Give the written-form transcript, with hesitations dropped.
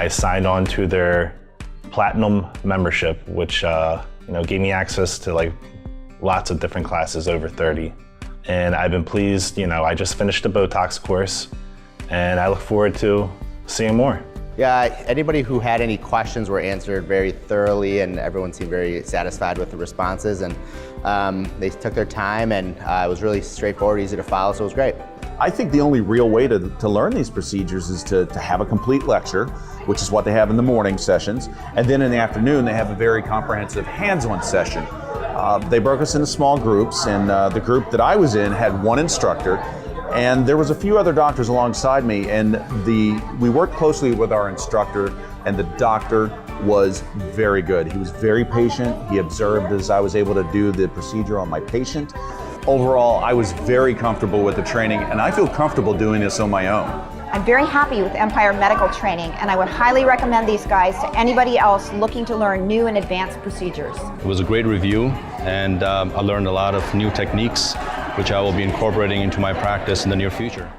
I signed on to their Platinum membership, which gave me access to like lots of different classes, over 30. And I've been pleased. I just finished a Botox course, and I look forward to seeing more. Yeah, anybody who had any questions were answered very thoroughly, and everyone seemed very satisfied with the responses, and they took their time, and it was really straightforward, easy to follow, so it was great. I think the only real way to learn these procedures is to have a complete lecture, which is what they have in the morning sessions, and then in the afternoon they have a very comprehensive hands-on session. They broke us into small groups, and the group that I was in had one instructor, and there was a few other doctors alongside me, and we worked closely with our instructor, and the doctor was very good. He was very patient. He observed as I was able to do the procedure on my patient. Overall, I was very comfortable with the training, and I feel comfortable doing this on my own. I'm very happy with Empire Medical Training, and I would highly recommend these guys to anybody else looking to learn new and advanced procedures. It was a great review, and I learned a lot of new techniques, which I will be incorporating into my practice in the near future.